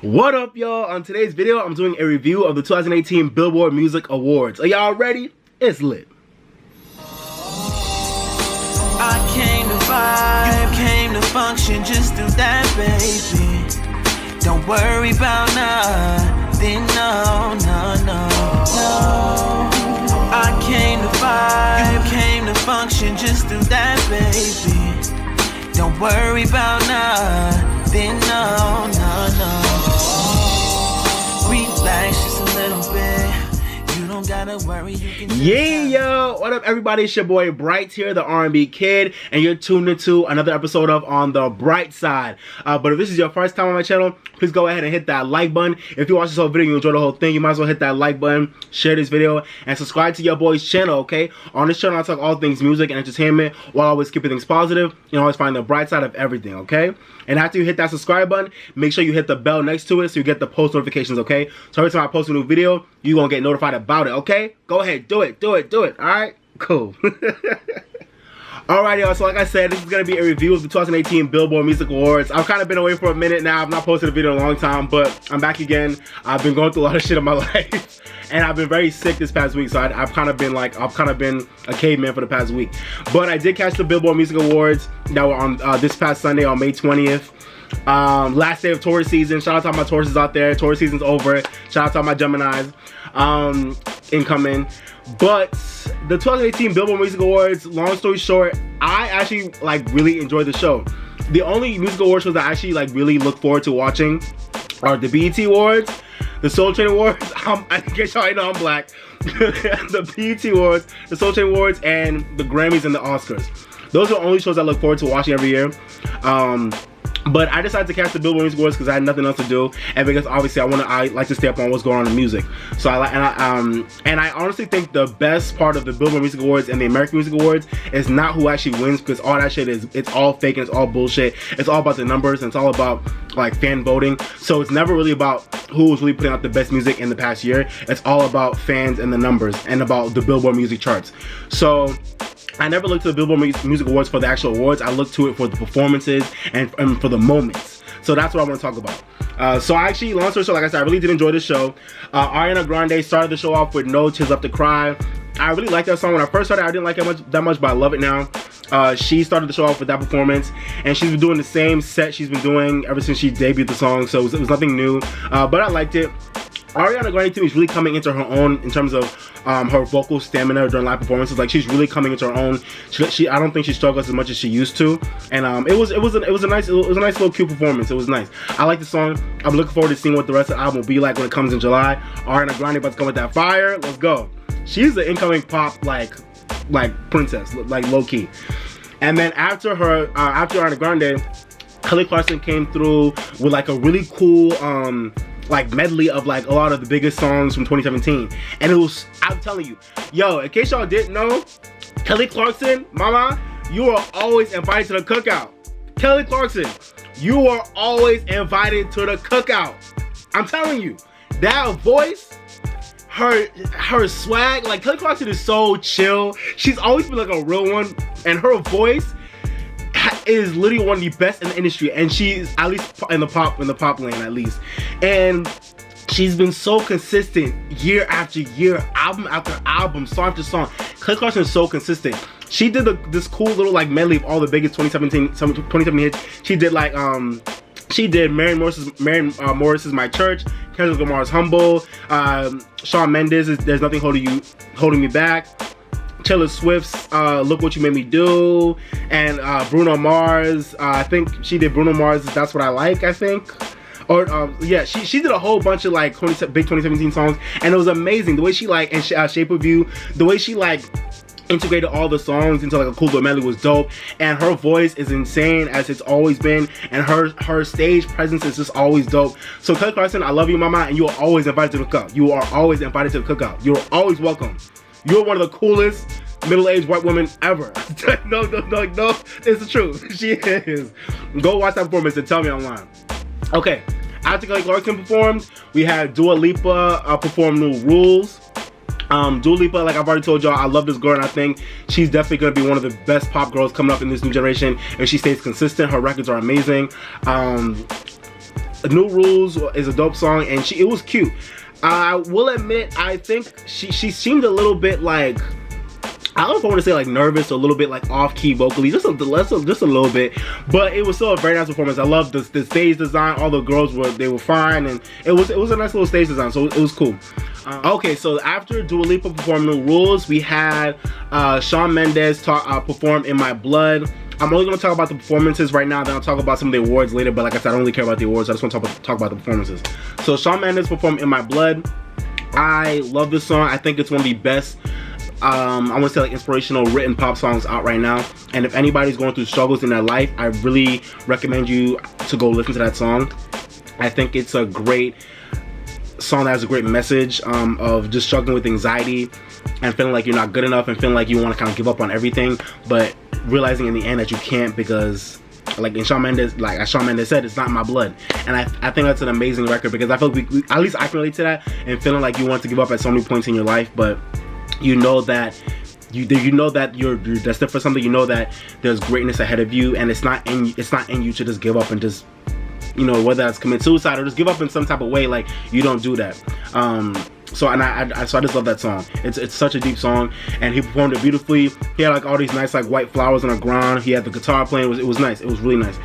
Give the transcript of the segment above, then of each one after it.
What up, y'all? On today's video, I'm doing a review of the 2018 Billboard Music Awards. Are y'all ready? It's lit. I came to vibe, you came to function, just do that, baby. Don't worry about nothing, no. I came to vibe, you came to function, just do that, baby. Don't worry about nothing, no. Relax just a little bit. You don't gotta worry, you can just Yo, what up everybody? It's your boy Bright here, the R&B kid, and you're tuned into another episode of On the Bright Side. But if this is your first time on my channel, please go ahead and hit that like button. If you watch this whole video, you enjoy the whole thing, you might as well hit that like button, share this video, and subscribe to your boy's channel, okay? On this channel, I talk all things music and entertainment while always keeping things positive. You always find the bright side of everything, okay? And after you hit that subscribe button, make sure you hit the bell next to it so you get the post notifications, okay? So every time I post a new video, you're gonna get notified about it, okay? Go ahead, do it, alright? Cool. Alright, y'all, so like I said, this is going to be a review of the 2018 Billboard Music Awards. I've kind of been away for a minute now. I've not posted a video in a long time, but I'm back again. I've been going through a lot of shit in my life, and I've been very sick this past week, so I've kind of been a caveman for the past week. But I did catch the Billboard Music Awards that were on this past Sunday on May 20th. Last day of Taurus season. Shout out to all my Tauruses out there. Taurus season's over. Shout out to all my Geminis incoming. But the 2018 Billboard Music Awards, long story short, I actually really enjoyed the show. The only music award shows I actually really look forward to watching are the BET Awards, the Soul Train Awards. I guess y'all know I'm black. The BET Awards, the Soul Train Awards, and the Grammys and the Oscars. Those are the only shows I look forward to watching every year. But I decided to catch the Billboard Music Awards because I had nothing else to do, and because obviously I like to stay up on what's going on in music. So I honestly think the best part of the Billboard Music Awards and the American Music Awards is not who actually wins, because all that shit it's all fake and it's all bullshit. It's all about the numbers and it's all about fan voting. So it's never really about who was really putting out the best music in the past year. It's all about fans and the numbers and about the Billboard music charts. So I never looked to the Billboard Music Awards for the actual awards. I looked to it for the performances and for the moments. So that's what I want to talk about. So actually, long story short, like I said, I really did enjoy the show. Ariana Grande started the show off with No Tears Left to Cry. I really liked that song. When I first started, I didn't like it that much, but I love it now. She started the show off with that performance, and she's been doing the same set she's been doing ever since she debuted the song, so it was nothing new, but I liked it. Ariana Grande to me is really coming into her own in terms of her vocal stamina during live performances. She's really coming into her own. I don't think she struggles as much as she used to, and it was a nice little cute performance. It was nice. I like the song. I'm looking forward to seeing what the rest of the album will be like when it comes in July. Ariana Grande about to come with that fire. Let's go. She's the incoming pop princess, low key. And then after Ariana Grande, Kelly Clarkson came through with a really cool medley of a lot of the biggest songs from 2017, and it was, I'm telling you, yo, in case y'all didn't know, Kelly Clarkson, mama, you are always invited to the cookout. Kelly Clarkson, you are always invited to the cookout. I'm telling you, that voice, her swag, Kelly Clarkson is so chill. She's always been a real one, and her voice is literally one of the best in the industry, and she's at least in the pop lane at least, and she's been so consistent year after year, album after album, song after song. Kelly Clarkson is so consistent. She did this cool little medley of all the biggest 2017 hits. She did Maren Morris's My Church, Kendrick Lamar's Humble, Shawn Mendes' There's Nothing Holding Me Back, Taylor Swift's Look What You Made Me Do, and Bruno Mars. I think she did Bruno Mars' That's What I Like, I think. Or yeah, she did a whole bunch of big 2017 songs, and it was amazing the way she and Shape of You, the way she integrated all the songs into a cool little medley was dope. And her voice is insane, as it's always been, and her stage presence is just always dope. So Kelly Clarkson, I love you, mama, and you are always invited to the cookout. You are always invited to the cookout. You are always welcome. You're one of the coolest middle-aged white women ever. No, it's the truth. She is. Go watch that performance and tell me online. Okay, after Kelly Clarkson performed, we had Dua Lipa perform New Rules. Dua Lipa, like I've already told y'all, I love this girl, and I think she's definitely going to be one of the best pop girls coming up in this new generation if she stays consistent. Her records are amazing. New Rules is a dope song, and it was cute. I will admit, I think she seemed a little bit like, I don't know if I want to say like nervous or a little bit like off-key vocally, just a little bit, but it was still a very nice performance. I loved the stage design. All the girls were fine, and it was a nice little stage design, so it was cool. Okay, so after Dua Lipa performed New Rules, we had Shawn Mendes perform In My Blood. I'm only going to talk about the performances right now, then I'll talk about some of the awards later, but like I said, I don't really care about the awards, I just want to talk about the performances. So Shawn Mendes performed In My Blood. I love this song. I think it's one of the best, I want to say like inspirational written pop songs out right now. And if anybody's going through struggles in their life, I really recommend you to go listen to that song. I think it's a great song that has a great message of just struggling with anxiety and feeling like you're not good enough and feeling like you want to kind of give up on everything, but realizing in the end that you can't, because like as Shawn Mendes said, it's not my blood. And I think that's an amazing record, because I feel like we at least I can relate to that, and feeling like you want to give up at so many points in your life, but you know that you're destined for something. You know that there's greatness ahead of you, and it's not in you to just give up and just, you know, whether that's commit suicide or just give up in some type of way. Like, you don't do that. So I just love that song. It's such a deep song, and he performed it beautifully. He had like all these nice like white flowers on the ground. He had the guitar playing. It was nice. It was really nice.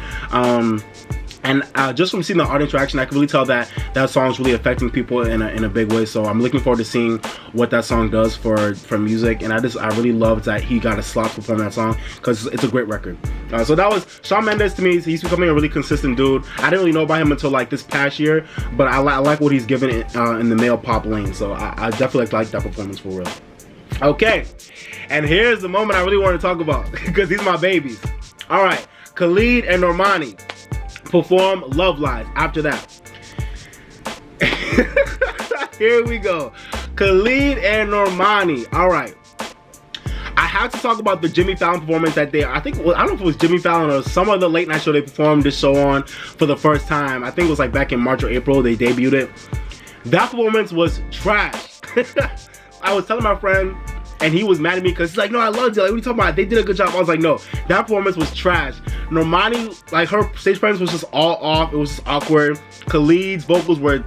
And just from seeing the art interaction, I can really tell that that song's really affecting people in a big way. So I'm looking forward to seeing what that song does for music. And I really love that he got a slot to perform that song, because it's a great record. So that was Shawn Mendes. To me, he's becoming a really consistent dude. I didn't really know about him until like this past year, but I like what he's given in the male pop lane. So I definitely like that performance for real. Okay, and here's the moment I really want to talk about, because these are my babies. All right, Khalid and Normani perform Love Lies. After that, here we go, Khalid and Normani. All right, I have to talk about the Jimmy Fallon performance that day. I don't know if it was Jimmy Fallon or some other late night show they performed this show on for the first time. I think it was like back in March or April they debuted it. That performance was trash. I was telling my friend, and he was mad at me because he's like, no, I loved it. Like, what are you talking about? They did a good job. I was like, no, that performance was trash. Normani, like, her stage presence was just all off. It was just awkward. Khalid's vocals were,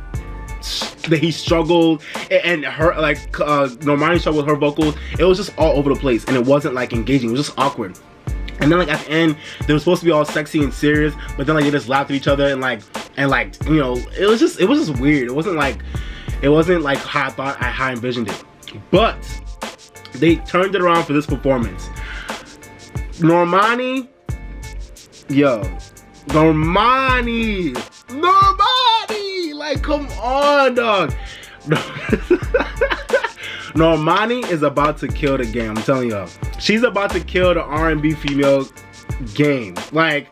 he struggled, and her, like, Normani struggled with her vocals. It was just all over the place, and it wasn't like engaging. It was just awkward. And then like at the end, they were supposed to be all sexy and serious, but then like they just laughed at each other and like you know, it was just weird. It wasn't like how I envisioned it. But they turned it around for this performance. Normani, like, come on, dog. Normani is about to kill the game. I'm telling y'all, she's about to kill the R&B female game. Like,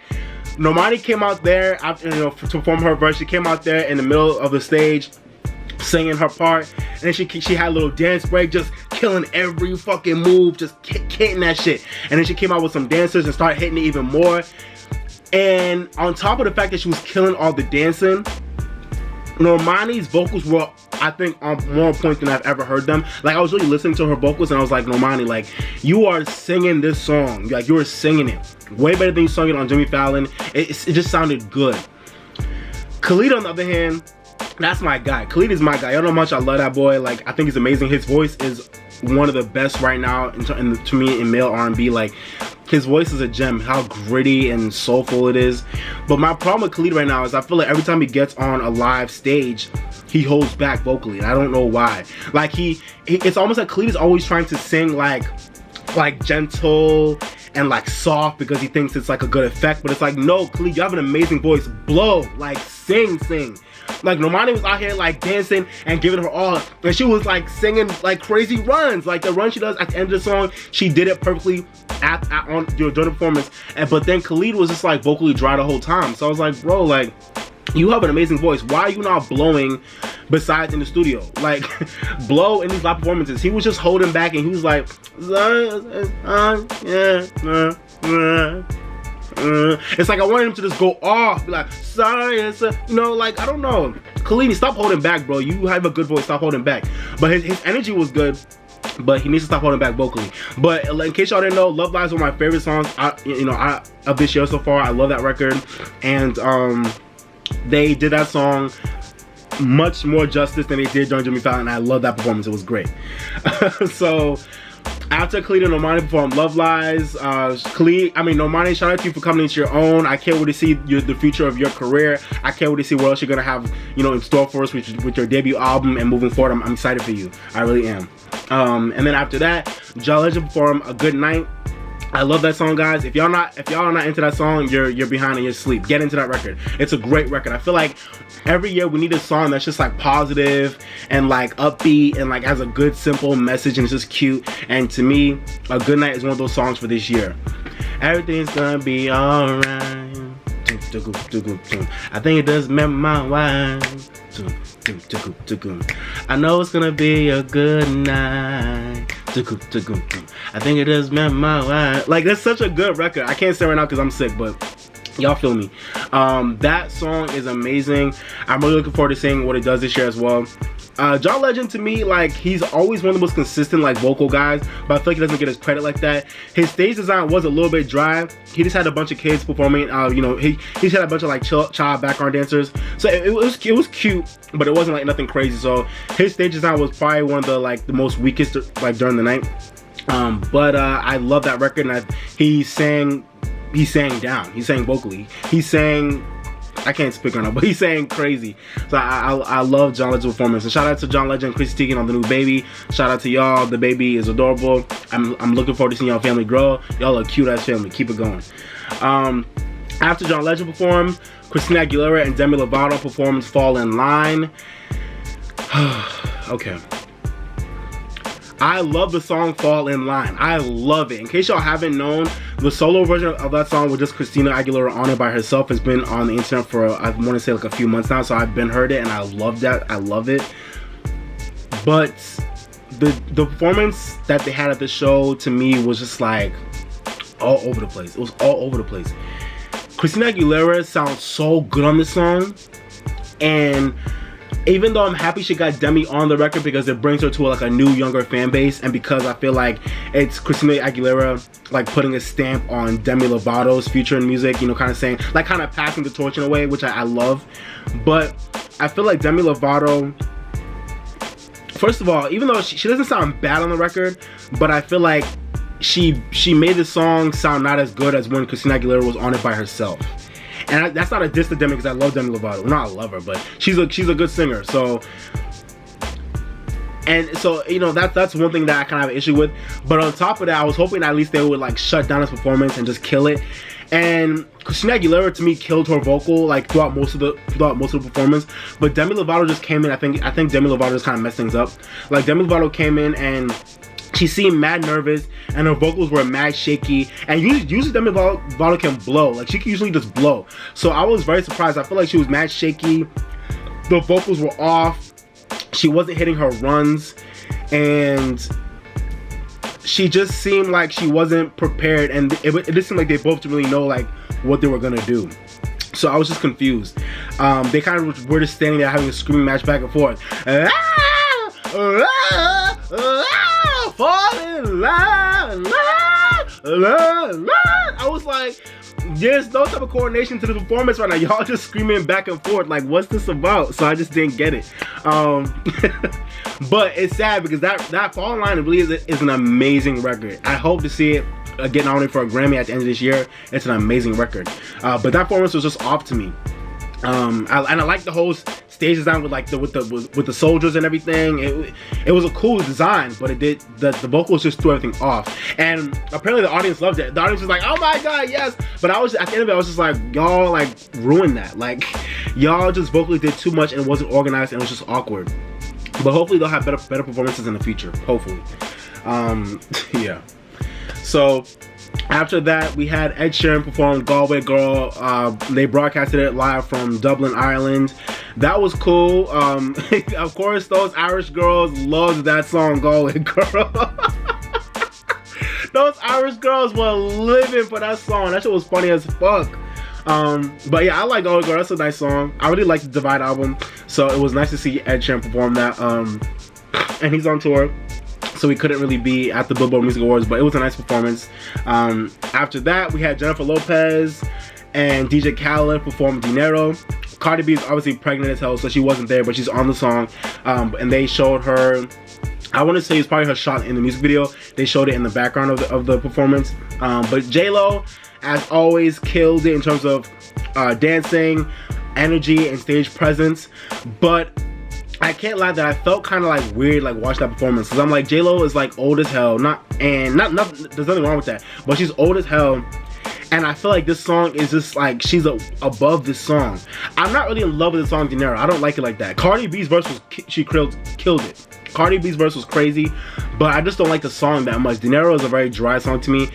Normani came out there after, you know, to perform her verse. She came out there in the middle of the stage, singing her part, and then she had a little dance break, just killing every fucking move, just hitting that shit. And then she came out with some dancers and started hitting it even more. And on top of the fact that she was killing all the dancing, Normani's vocals were, I think, on more point than I've ever heard them. Like, I was really listening to her vocals and I was like, Normani, like, you are singing this song. Like, you were singing it way better than you sung it on Jimmy Fallon. It just sounded good. Khalid, on the other hand, that's my guy. Khalid is my guy. Y'all know how much I love that boy. Like, I think he's amazing. His voice is one of the best right now to me in male R&B. Like, his voice is a gem. How gritty and soulful it is. But my problem with Khalid right now is I feel like every time he gets on a live stage, he holds back vocally, and I don't know why. Like, it's almost like Khalid is always trying to sing like gentle and like soft because he thinks it's like a good effect. But it's like, no, Khalid, you have an amazing voice. Blow, like, sing. Like, Normani was out here like dancing and giving her all, and she was like singing like crazy runs. Like, the run she does at the end of the song, she did it perfectly during the performance. But then Khalid was just like vocally dry the whole time. So I was like, bro, like, you have an amazing voice. Why are you not blowing besides in the studio? Like, blow in these live performances. He was just holding back, and he was like, it's like I wanted him to just go off, be like, sorry, you know, like, I don't know. Khalid, stop holding back, bro. You have a good voice, stop holding back. But his energy was good, but he needs to stop holding back vocally. But in case y'all didn't know, Love Lies is one of my favorite songs of this year so far. I love that record. And they did that song much more justice than they did during Jimmy Fallon, and I love that performance. It was great. So after Khalid and Normani performed Love Lies, Normani, shout out to you for coming into your own. I can't wait to see the future of your career. I can't wait to see what else you're gonna have, in store for us with your debut album and moving forward. I'm excited for you. I really am. And then after that, John Legend performed A Good Night. I love that song, guys. If y'all are not into that song, you're behind in your sleep. Get into that record. It's a great record. I feel like every year we need a song that's just like positive and like upbeat and like has a good simple message and it's just cute. And to me, A Good Night is one of those songs for this year. Everything's gonna be alright. I think it does remember my wife. I know it's gonna be a good night. I think it does remember my wife. Like, that's such a good record. I can't say right now because I'm sick, but y'all feel me. That song is amazing. I'm really looking forward to seeing what it does this year as well. John Legend, to me, like, he's always one of the most consistent like vocal guys, but I feel like he doesn't get his credit like that. His stage design was a little bit dry. He just had a bunch of kids performing. He's had a bunch of like child background dancers, so it was cute, but it wasn't like nothing crazy. So his stage design was probably one of the most weakest like during the night. But I love that record, and he sang down. He sang vocally. He sang. I can't speak right now, but he's saying crazy. So I love John Legend's performance. And shout out to John Legend and Chrissy Teigen on the new baby. Shout out to y'all. The baby is adorable. I'm looking forward to seeing y'all family grow. Y'all are a cute ass family. Keep it going. After John Legend performed, Christina Aguilera and Demi Lovato performed Fall in Line. Okay. I love the song Fall in Line. I love it. In case y'all haven't known, the solo version of that song with just Christina Aguilera on it by herself has been on the internet for, I want to say, like a few months now. So I've been heard it and I love that. I love it. But the performance that they had at the show, to me, was just like all over the place. It was all over the place. Christina Aguilera sounds so good on this song. And even though I'm happy she got Demi on the record because it brings her to like a new, younger fan base, and because I feel like it's Christina Aguilera like putting a stamp on Demi Lovato's future in music, kind of saying, like, kind of passing the torch in a way, which I love. But I feel like Demi Lovato, first of all, even though she doesn't sound bad on the record, but I feel like she made the song sound not as good as when Christina Aguilera was on it by herself. And that's not a diss to Demi because I love Demi Lovato. Well, not I love her, but she's a good singer. So that's one thing that I kind of have an issue with. But on top of that, I was hoping at least they would like shut down his performance and just kill it. And Christina Aguilera, to me, killed her vocal like throughout most of the performance. But Demi Lovato just came in. I think Demi Lovato just kind of messed things up. Like, Demi Lovato came in and she seemed mad nervous, and her vocals were mad shaky. And usually Demi Lovato can blow. Like, she can usually just blow. So I was very surprised. I feel like she was mad shaky. The vocals were off. She wasn't hitting her runs. And she just seemed like she wasn't prepared. And it just seemed like they both didn't really know, like, what they were going to do. So I was just confused. They kind of were just standing there having a screaming match back and forth. Fall in line, I was like, there's no type of coordination to the performance right now. Y'all just screaming back and forth. Like, what's this about? So I just didn't get it. But it's sad because that Fall in Line really is an amazing record. I hope to see it get nominated for a Grammy at the end of this year. It's an amazing record. But that performance was just off to me. I like the whole stage design with like with the soldiers and everything. It was a cool design, but the vocals just threw everything off. And apparently the audience loved it. The audience was like, "Oh my god, yes!" But at the end of it, I was just like, y'all like ruined that. Like, y'all just vocally did too much and it wasn't organized and it was just awkward. But hopefully they'll have better performances in the future. Hopefully, yeah. So after that, we had Ed Sheeran perform Galway Girl. They broadcasted it live from Dublin, Ireland. That was cool. Of course, those Irish girls loved that song, Galway Girl. Those Irish girls were living for that song. That shit was funny as fuck. But yeah, I like Galway Girl. That's a nice song. I really like the Divide album, so it was nice to see Ed Sheeran perform that. And he's on tour, so he couldn't really be at the Billboard Music Awards, but it was a nice performance. After that, we had Jennifer Lopez and DJ Khaled perform Dinero. Cardi B is obviously pregnant as hell, so she wasn't there, but she's on the song. And they showed her, I want to say it's probably her shot in the music video. They showed it in the background of the performance. But J-Lo, as always, killed it in terms of dancing, energy, and stage presence. But I can't lie that I felt kind of like weird like watching that performance, because I'm like, J-Lo is like old as hell, there's nothing wrong with that, but she's old as hell, and I feel like this song is just like, she's above this song. I'm not really in love with the song Dinero. I don't like it like that. Cardi B's verse was, she killed it. Cardi B's verse was crazy, but I just don't like the song that much. Dinero is a very dry song to me.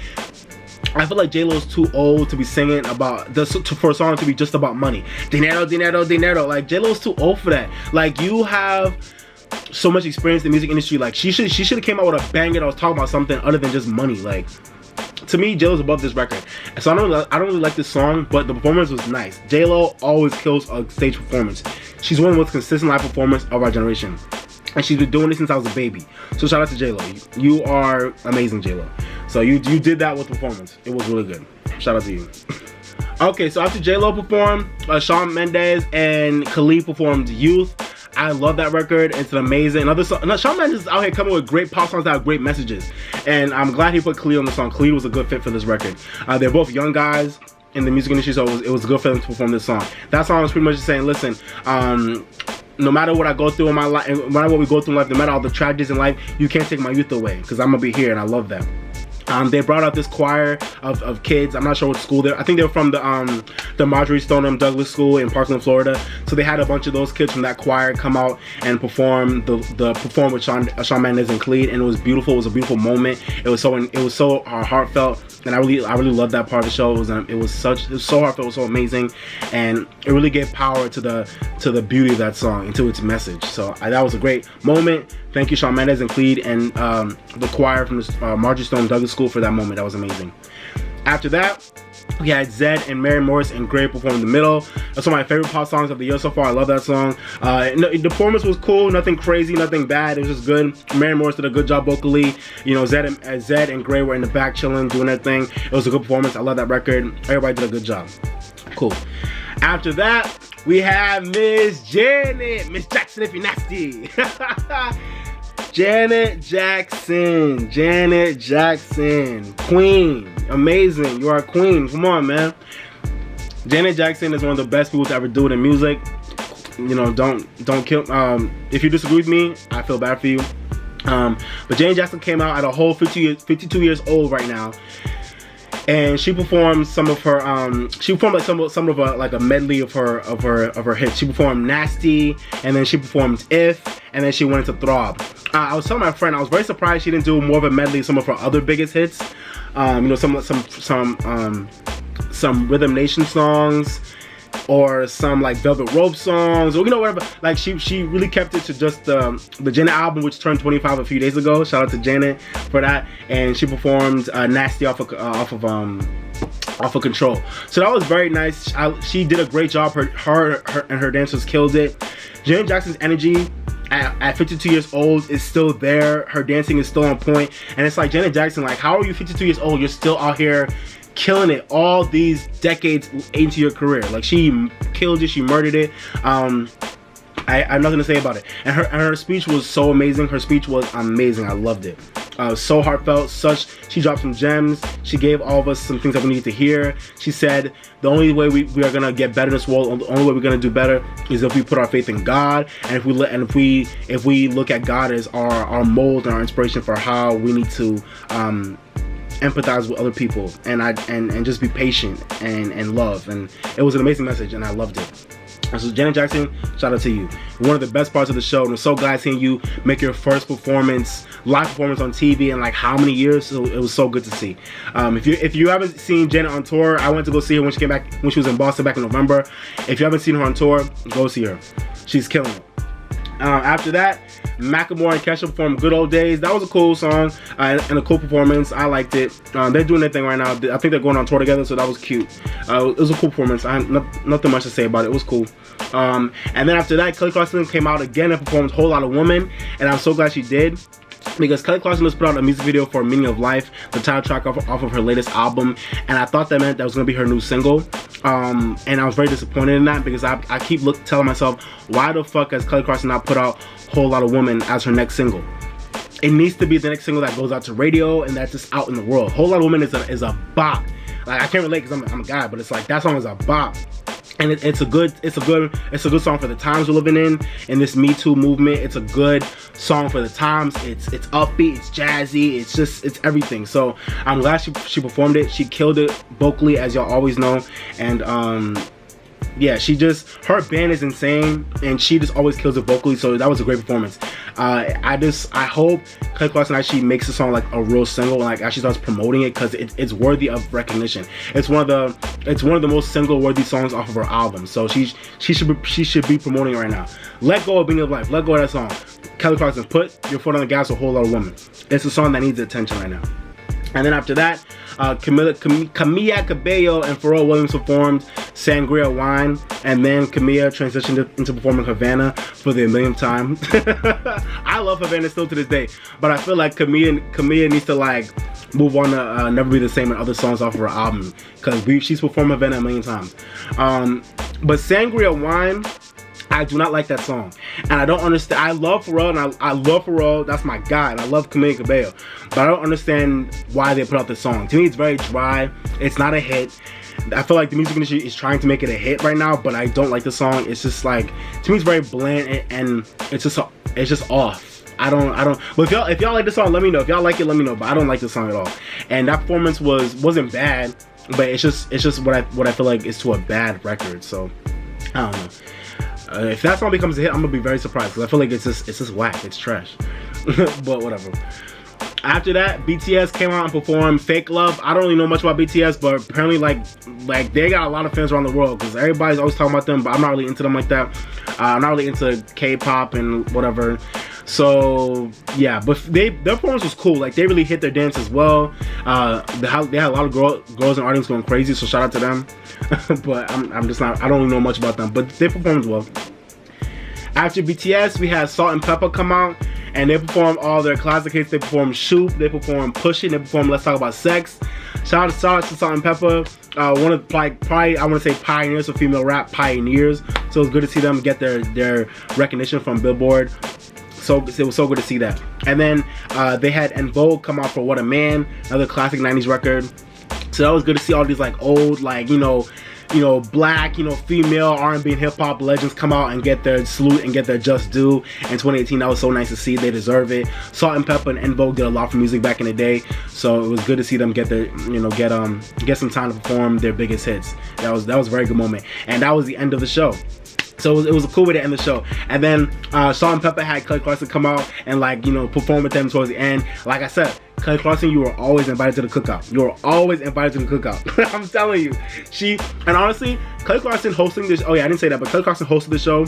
I feel like J-Lo's too old to be singing about this, for a song to be just about money. Dinero, dinero, dinero. Like, J-Lo's too old for that. Like, you have so much experience in the music industry. Like, she should have came out with a banger that was talking about something other than just money. Like, to me, J-Lo's above this record. So I don't really like this song, but the performance was nice. J-Lo always kills a stage performance. She's one of the most consistent live performers of our generation, and she's been doing this since I was a baby. So shout out to J-Lo. You are amazing, J-Lo. So you did that with performance. It was really good. Shout out to you. Okay, so after J-Lo performed, Shawn Mendes and Khalid performed Youth. I love that record. It's an amazing. Shawn Mendes is out here coming with great pop songs that have great messages, and I'm glad he put Khalid on the song. Khalid was a good fit for this record. They're both young guys in the music industry, so it was good for them to perform this song. That song was pretty much just saying, listen, no matter what I go through in my life, no matter what we go through in life, no matter all the tragedies in life, you can't take my youth away, because I'm gonna be here, and I love that. They brought out this choir of kids. I'm not sure what school they're. I think they're from the Marjorie Stoneman Douglas School in Parkland, Florida. So they had a bunch of those kids from that choir come out and perform perform with Shawn Mendes and Khalid, and it was beautiful. It was a beautiful moment. It was so heartfelt, and I really loved that part of the show. It was so heartfelt. It was so amazing, and it really gave power to the beauty of that song and to its message. So that was a great moment. Thank you, Shawn Mendes and Khalid, and the choir from the Marjorie Stoneman Douglas School for that moment. That was amazing. After that, we had Zedd and Mary Morris and Gray perform in the middle. That's one of my favorite pop songs of the year so far. I love that song. The performance was cool, nothing crazy, nothing bad. It was just good. Mary Morris did a good job vocally. You know, Zedd and Gray were in the back chilling, doing their thing. It was a good performance. I love that record. Everybody did a good job. Cool. After that, we have Miss Janet Jackson, if you're nasty. Janet Jackson, queen, amazing, you are a queen, come on, man. Janet Jackson is one of the best people to ever do it in music. You know, don't kill, if you disagree with me, I feel bad for you. But Janet Jackson came out at a whole 52 years old right now. And she performed some of her, like a medley of her hits. She performed Nasty, and then she performed If, and then she went into Throb. I was telling my friend, I was very surprised she didn't do more of a medley of some of her other biggest hits. You know, some Rhythm Nation songs, or some like Velvet Rope songs, or you know, whatever. Like she really kept it to just the Janet album, which turned 25 a few days ago. Shout out to Janet for that. And she performed Nasty off of Control. So that was very nice. She did a great job. Her and her dancers killed it. Janet Jackson's energy at 52 years old is still there. Her dancing is still on point, and it's like, Janet Jackson, like, how are you 52 years old? You're still out here killing it all these decades into your career. Like, she killed it. She murdered it. I have nothing to say about it. And her speech was so amazing. Her speech was amazing. I loved it. So heartfelt. She dropped some gems. She gave all of us some things that we needed to hear. She said the only way we are gonna get better in this world, the only way we're gonna do better, is if we put our faith in God, and if we look at God as our mold and our inspiration for how we need to empathize with other people, and just be patient and love. And it was an amazing message, and I loved it. So Janet Jackson, shout out to you. One of the best parts of the show, and I'm so glad seeing you make your first live performance on TV in like how many years. So it was so good to see. If you haven't seen Janet on tour, I went to go see her when she came back, when she was in Boston back in November. If you haven't seen her on tour, go see her. She's killing it. After that, Macklemore and Kesha performed Good Old Days. That was a cool song and a cool performance. I liked it. They're doing their thing right now. I think they're going on tour together, so that was cute. It was a cool performance. Nothing much to say about it. It was cool. And then after that, Kelly Clarkson came out again and performed Whole Lotta Woman, and I'm so glad she did. because Kelly Clarkson just put out a music video for Meaning of Life, the title track off of her latest album, and I thought that meant that was going to be her new single, and I was very disappointed in that, because I keep telling myself, why the fuck has Kelly Clarkson not put out Whole Lotta Woman as her next single? It needs to be the next single that goes out to radio and that's just out in the world. Whole Lotta Woman is a bop. Like, I can't relate because I'm a guy, but it's like, that song is a bop. And it's a good song for the times we're living in this Me Too movement. It's a good song for the times. It's upbeat, it's jazzy, it's everything. So I'm glad she performed it. She killed it vocally, as y'all always know. And yeah, her band is insane, and she just always kills it vocally. So that was a great performance. I hope Kelly Clarkson actually makes the song like a real single, and like actually starts promoting it, because it's worthy of recognition. It's one of the most single worthy songs off of her album. So she should be promoting it right now. Let Go of Being of Life. Let go of that song. Kelly Clarkson, put your foot on the gas, a Whole Lotta Woman. It's a song that needs attention right now. And then after that, Camila Cabello and Pharrell Williams performed Sangria Wine, and then Camila transitioned into performing Havana for the millionth time. I love Havana still to this day, but I feel like Camila needs to like move on to Never Be the Same and other songs off of her album, because she's performed Havana a million times. But Sangria Wine, I do not like that song, and I don't understand. I love Pharrell, and I love Pharrell. That's my guy, and I love Camila Cabello, but I don't understand why they put out this song. To me, it's very dry. It's not a hit. I feel like the music industry is trying to make it a hit right now, but I don't like the song. It's just like, to me, it's very bland, and it's just off. I don't. But if y'all like the song, let me know. If y'all like it, let me know. But I don't like the song at all. And that performance wasn't bad, but it's just what I feel like is to a bad record. So I don't know. If that song becomes a hit, I'm gonna be very surprised, because I feel like it's just whack, it's trash. But whatever. After that, BTS came out and performed Fake Love. I don't really know much about BTS, but apparently like they got a lot of fans around the world, because everybody's always talking about them, but I'm not really into them like that. I'm not really into K-pop and whatever. So yeah, but their performance was cool. Like, they really hit their dance as well. They had a lot of girls in the audience going crazy, so shout out to them. But I'm just not, I don't really know much about them, but they performed well. After BTS, we had Salt and Pepper come out, and they performed all their classic hits. They performed Shoot, they performed Push It, they performed Let's Talk About Sex. Shout out to Salt and Pepper, one of probably I want to say pioneers of female rap, pioneers. So it's good to see them get their recognition from Billboard. So it was so good to see that. And then they had En Vogue come out for What a Man, another classic 90s record. So that was good to see all these like old, like, you know, black, female R&B and hip hop legends come out and get their salute and get their just due. In 2018, that was so nice to see. They deserve it. Salt and Pepper and En Vogue did a lot for music back in the day, so it was good to see them get their, get some time to perform their biggest hits. That was a very good moment, and that was the end of the show. So it was a cool way to end the show. And then Salt and Pepper had Kelly Clarkson come out and perform with them towards the end. Like I said, Kelly Clarkson, you were always invited to the cookout. You were always invited to the cookout. I'm telling you. And honestly, Kelly Clarkson hosting this, oh yeah, I didn't say that, but Kelly Clarkson hosted the show.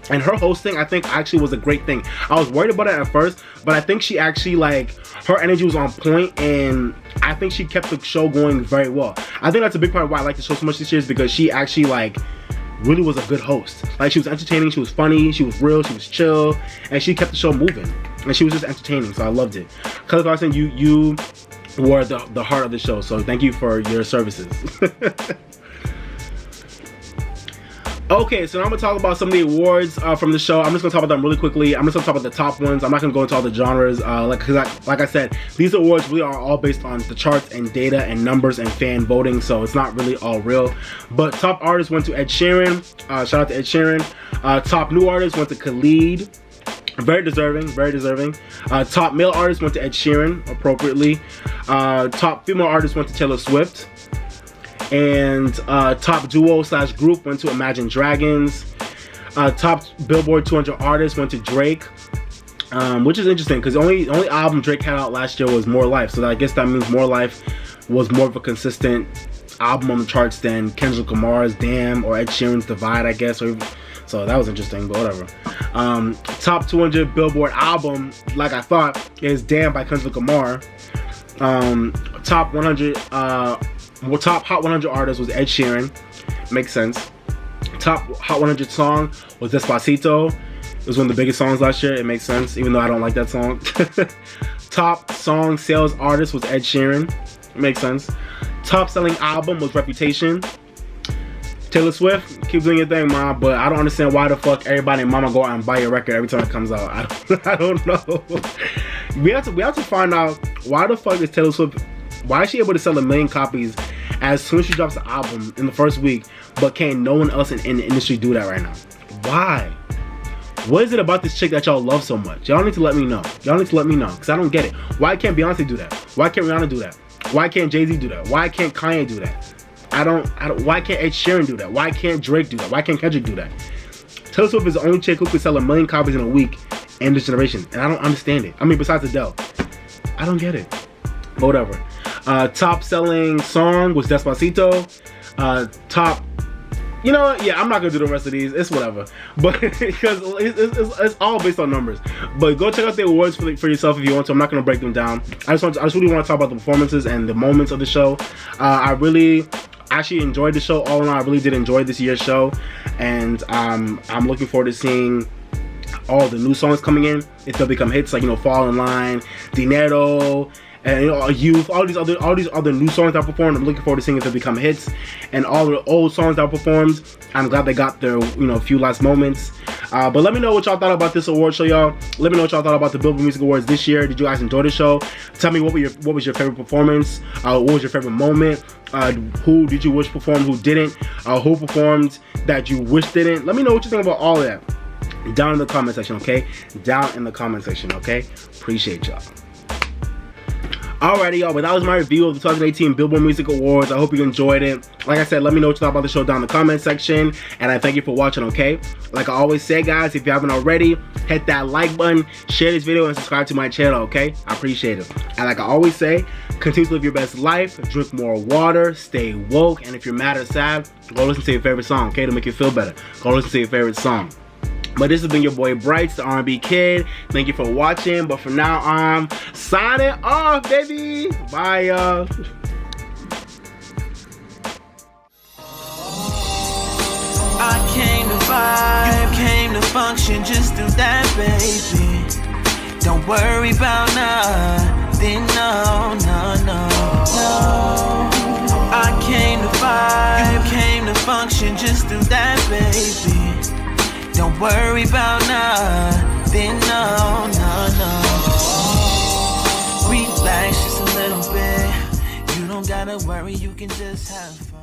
And her hosting, I think, actually was a great thing. I was worried about it at first, but I think she actually, her energy was on point, and I think she kept the show going very well. I think that's a big part of why I like the show so much this year, is because she actually, really was a good host. She was entertaining, she was funny, she was real, she was chill, and she kept the show moving. And she was just entertaining, so I loved it. Kelly Clarkson, you were the heart of the show, so thank you for your services. Okay, so now I'm going to talk about some of the awards from the show. I'm just going to talk about them really quickly. I'm just going to talk about the top ones. I'm not going to go into all the genres. Like I said, these awards really are all based on the charts and data and numbers and fan voting, so it's not really all real. But top artist went to Ed Sheeran. Shout out to Ed Sheeran. Top new artist went to Khalid. Very deserving, very deserving. Top male artist went to Ed Sheeran, appropriately. Top female artist went to Taylor Swift. And top duo/group went to Imagine Dragons. Top Billboard 200 artists went to Drake, which is interesting because the only album Drake had out last year was More Life, so I guess that means More Life was more of a consistent album on the charts than Kendrick Lamar's Damn or Ed Sheeran's Divide, I guess. So that was interesting, but whatever. Top 200 Billboard album, like I thought, is Damn by Kendrick Lamar. Top 100 top Hot 100 artist was Ed Sheeran. Makes sense. Top Hot 100 song was Despacito. was one of the biggest songs last year. It makes sense, even though I don't like that song. Top song sales artist was Ed Sheeran. It makes sense. Top selling album was Reputation. Taylor Swift, keep doing your thing, mom, but I don't understand why the fuck everybody and mama go out and buy your record every time it comes out. I don't know. We have to find out why the fuck is Taylor Swift, why is she able to sell 1 million copies as soon as she drops the album in the first week, but can't no one else in the industry do that right now? Why? What is it about this chick that y'all love so much? Y'all need to let me know. Y'all need to let me know, because I don't get it. Why can't Beyonce do that? Why can't Rihanna do that? Why can't Jay-Z do that? Why can't Kanye do that? I don't, why can't Ed Sheeran do that? Why can't Drake do that? Why can't Kendrick do that? Taylor Swift is the only chick who could sell 1 million copies in a week in this generation, and I don't understand it. I mean, besides Adele. I don't get it. But whatever. Top selling song was Despacito. Top, you know what? Yeah, I'm not gonna do the rest of these. It's whatever. But because it's all based on numbers. But go check out the awards for yourself if you want to. I'm not gonna break them down. I just really want to talk about the performances and the moments of the show. I really actually enjoyed the show. All in all, I really did enjoy this year's show, and I'm looking forward to seeing all the new songs coming in if they'll become hits, like, you know, Fall in Line, Dinero, and, you know, Youth, all these other new songs that I performed. I'm looking forward to seeing if they become hits, and all the old songs that I performed, I'm glad they got their, you know, few last moments. But let me know what y'all thought about this award show, y'all. Let me know what y'all thought about the Billboard Music Awards this year. Did you guys enjoy the show? Tell me what was your favorite performance? What was your favorite moment? Who did you wish performed? Who didn't? Who performed that you wish didn't? Let me know what you think about all of that down in the comment section, okay? Down in the comment section, okay? Appreciate y'all. Alrighty, y'all, but that was my review of the 2018 Billboard Music Awards. I hope you enjoyed it. Like I said, let me know what you thought about the show down in the comment section, and I thank you for watching, okay? Like I always say, guys, if you haven't already, hit that like button, share this video, and subscribe to my channel, okay? I appreciate it. And like I always say, continue to live your best life, drink more water, stay woke, and if you're mad or sad, go listen to your favorite song, okay? To make you feel better. Go listen to your favorite song. But this has been your boy Brights, the R&B Kid. Thank you for watching. But for now, I'm signing off, baby. Bye, y'all. I came to vibe, you came to function, just do that, baby. Don't worry about nothing, no. I came to vibe, you came to function, just do that, baby. Don't worry about nothing, no. Relax just a little bit. You don't gotta worry, you can just have fun.